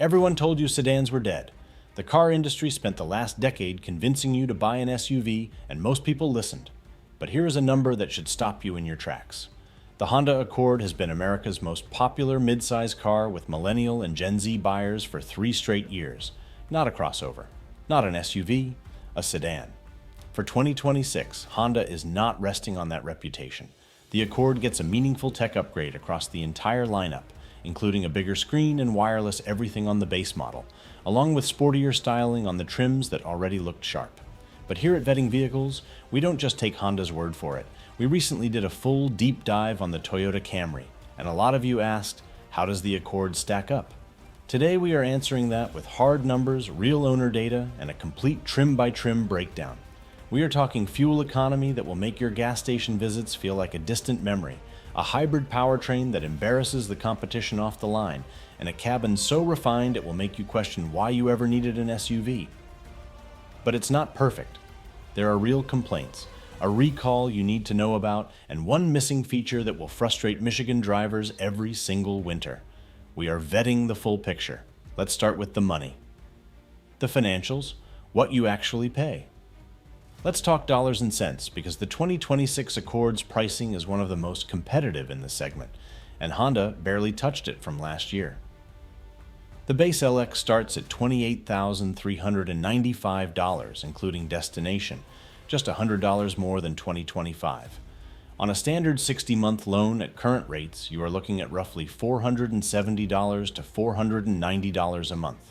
Everyone told you sedans were dead. The car industry spent the last decade convincing you to buy an SUV, and most people listened. But here is a number that should stop you in your tracks. The Honda Accord has been America's most popular midsize car with millennial and Gen Z buyers for 3 straight years. Not a crossover, not an SUV, a sedan. For 2026, Honda is not resting on that reputation. The Accord gets a meaningful tech upgrade across the entire lineup, including a bigger screen and wireless everything on the base model, along with sportier styling on the trims that already looked sharp. But here at Vetting Vehicles, we don't just take Honda's word for it. We recently did a full deep dive on the Toyota Camry, and a lot of you asked, how does the Accord stack up? Today we are answering that with hard numbers, real owner data, and a complete trim-by-trim breakdown. We are talking fuel economy that will make your gas station visits feel like a distant memory, a hybrid powertrain that embarrasses the competition off the line, and a cabin so refined it will make you question why you ever needed an SUV. But it's not perfect. There are real complaints, a recall you need to know about, and one missing feature that will frustrate Michigan drivers every single winter. We are vetting the full picture. Let's start with the money. The financials, what you actually pay. Let's talk dollars and cents, because the 2026 Accord's pricing is one of the most competitive in the segment, and Honda barely touched it from last year. The base LX starts at $28,395, including destination, just $100 more than 2025. On a standard 60-month loan at current rates, you are looking at roughly $470 to $490 a month.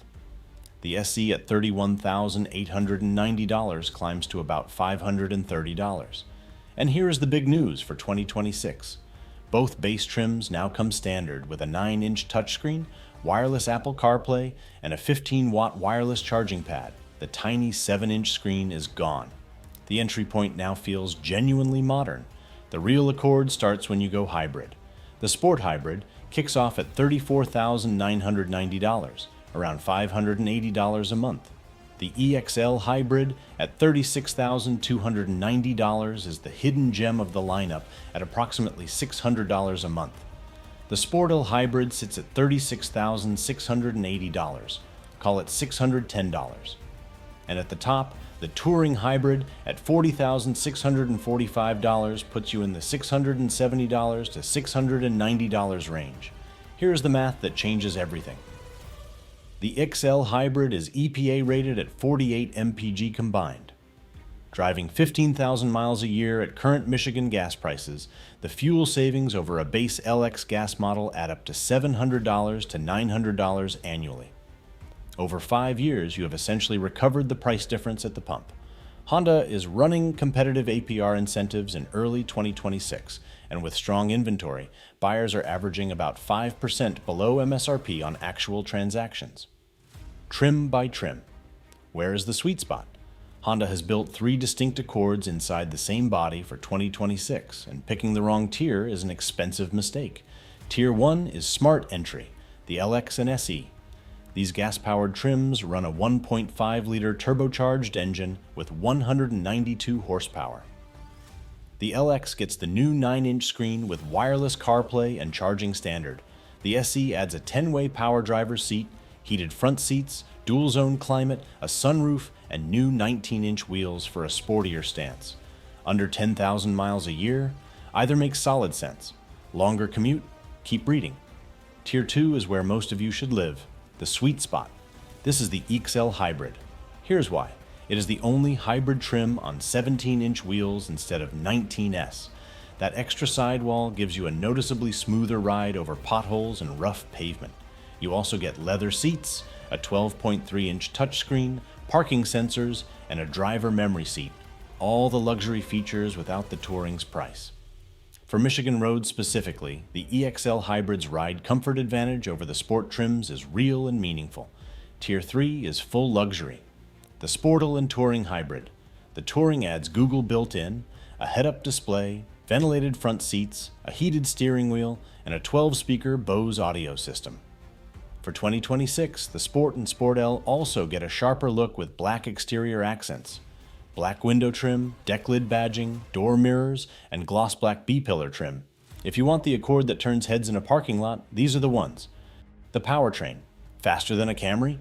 The SE at $31,890 climbs to about $530. And here is the big news for 2026. Both base trims now come standard with a 9-inch touchscreen, wireless Apple CarPlay, and a 15-watt wireless charging pad. The tiny 7-inch screen is gone. The entry point now feels genuinely modern. The real Accord starts when you go hybrid. The Sport Hybrid kicks off at $34,990. Around $580 a month. The EXL Hybrid at $36,290 is the hidden gem of the lineup at approximately $600 a month. The Sportel Hybrid sits at $36,680, call it $610. And at the top, the Touring Hybrid at $40,645 puts you in the $670 to $690 range. Here's the math that changes everything. The XL Hybrid is EPA rated at 48 mpg combined. Driving 15,000 miles a year at current Michigan gas prices, the fuel savings over a base LX gas model add up to $700 to $900 annually. Over 5 years, you have essentially recovered the price difference at the pump. Honda is running competitive APR incentives in early 2026, and with strong inventory, buyers are averaging about 5% below MSRP on actual transactions. Trim by trim. Where is the sweet spot? Honda has built 3 distinct Accords inside the same body for 2026, and picking the wrong tier is an expensive mistake. Tier 1 is Smart Entry, the LX and SE. These gas-powered trims run a 1.5-liter turbocharged engine with 192 horsepower. The LX gets the new 9-inch screen with wireless CarPlay and charging standard. The SE adds a 10-way power driver's seat, heated front seats, dual-zone climate, a sunroof, and new 19-inch wheels for a sportier stance. Under 10,000 miles a year, either makes solid sense. Longer commute, keep reading. Tier 2 is where most of you should live, the sweet spot. This is the XL Hybrid. Here's why. It is the only hybrid trim on 17-inch wheels instead of 19S. That extra sidewall gives you a noticeably smoother ride over potholes and rough pavement. You also get leather seats, a 12.3-inch touchscreen, parking sensors, and a driver memory seat. All the luxury features without the Touring's price. For Michigan roads specifically, the EXL Hybrid's ride comfort advantage over the sport trims is real and meaningful. Tier 3 is full luxury. The Sportel and Touring Hybrid. The Touring adds Google built-in, a head-up display, ventilated front seats, a heated steering wheel, and a 12-speaker Bose audio system. For 2026, the Sport and Sportel also get a sharper look with black exterior accents. Black window trim, deck lid badging, door mirrors, and gloss black B-pillar trim. If you want the Accord that turns heads in a parking lot, these are the ones. The Powertrain. Faster than a Camry?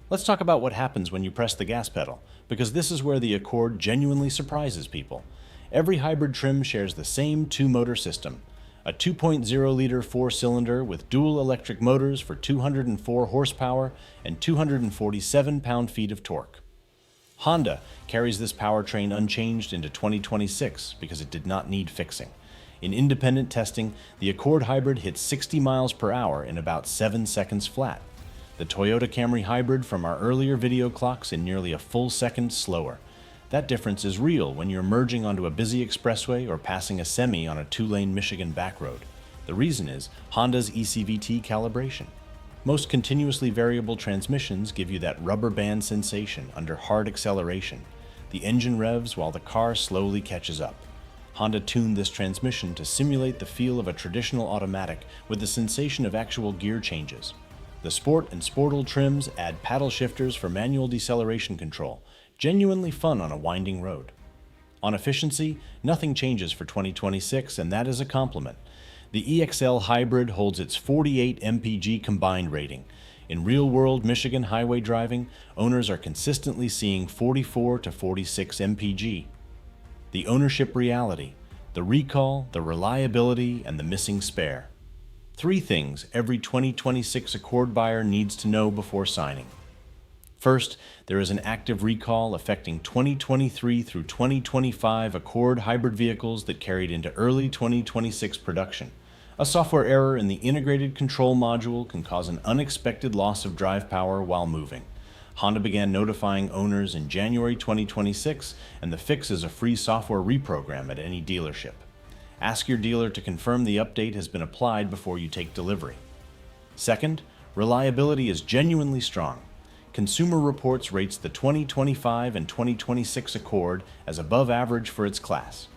Let's talk about what happens when you press the gas pedal, because this is where the Accord genuinely surprises people. Every hybrid trim shares the same two-motor system, a 2.0-liter four-cylinder with dual electric motors for 204 horsepower and 247 pound-feet of torque. Honda carries this powertrain unchanged into 2026 because it did not need fixing. In independent testing, the Accord Hybrid hit 60 miles per hour in about 7 seconds flat. The Toyota Camry Hybrid from our earlier video clocks in nearly a full second slower. That difference is real when you're merging onto a busy expressway or passing a semi on a 2-lane Michigan back road. The reason is Honda's ECVT calibration. Most continuously variable transmissions give you that rubber band sensation under hard acceleration. The engine revs while the car slowly catches up. Honda tuned this transmission to simulate the feel of a traditional automatic with the sensation of actual gear changes. The Sport and Sportal trims add paddle shifters for manual deceleration control, genuinely fun on a winding road. On efficiency, nothing changes for 2026, and that is a compliment. The EXL Hybrid holds its 48 mpg combined rating. In real-world Michigan highway driving, owners are consistently seeing 44 to 46 mpg. The ownership reality, the recall, the reliability, and the missing spare. 3 things every 2026 Accord buyer needs to know before signing. First, there is an active recall affecting 2023 through 2025 Accord hybrid vehicles that carried into early 2026 production. A software error in the integrated control module can cause an unexpected loss of drive power while moving. Honda began notifying owners in January 2026, and the fix is a free software reprogram at any dealership. Ask your dealer to confirm the update has been applied before you take delivery. Second, reliability is genuinely strong. Consumer Reports rates the 2025 and 2026 Accord as above average for its class.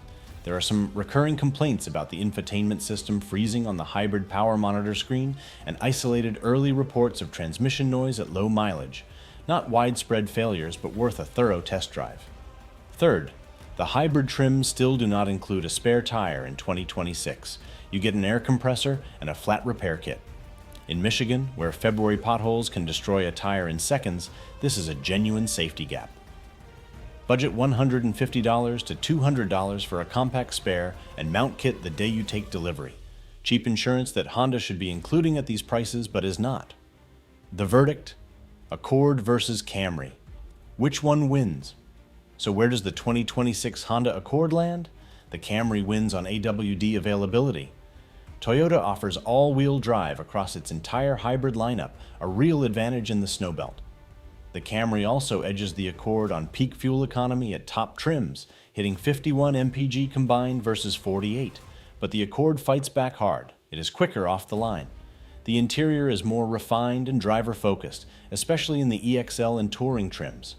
There are some recurring complaints about the infotainment system freezing on the hybrid power monitor screen and isolated early reports of transmission noise at low mileage. Not widespread failures, but worth a thorough test drive. Third, the hybrid trims still do not include a spare tire in 2026. You get an air compressor and a flat repair kit. In Michigan, where February potholes can destroy a tire in seconds, this is a genuine safety gap. Budget $150 to $200 for a compact spare and mount kit the day you take delivery. Cheap insurance that Honda should be including at these prices but is not. The verdict? Accord versus Camry. Which one wins? So where does the 2026 Honda Accord land? The Camry wins on AWD availability. Toyota offers all-wheel drive across its entire hybrid lineup, a real advantage in the snowbelt. The Camry also edges the Accord on peak fuel economy at top trims, hitting 51 mpg combined versus 48, but the Accord fights back hard. It is quicker off the line. The interior is more refined and driver-focused, especially in the EXL and Touring trims.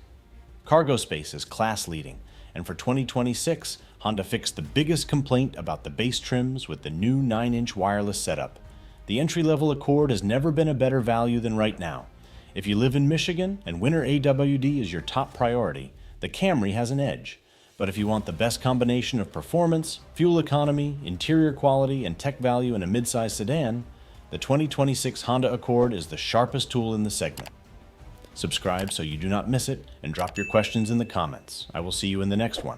Cargo space is class-leading, and for 2026, Honda fixed the biggest complaint about the base trims with the new 9-inch wireless setup. The entry-level Accord has never been a better value than right now. If you live in Michigan and winter AWD is your top priority, the Camry has an edge. But if you want the best combination of performance, fuel economy, interior quality, and tech value in a midsize sedan, the 2026 Honda Accord is the sharpest tool in the segment. Subscribe so you do not miss it, and drop your questions in the comments. I will see you in the next one.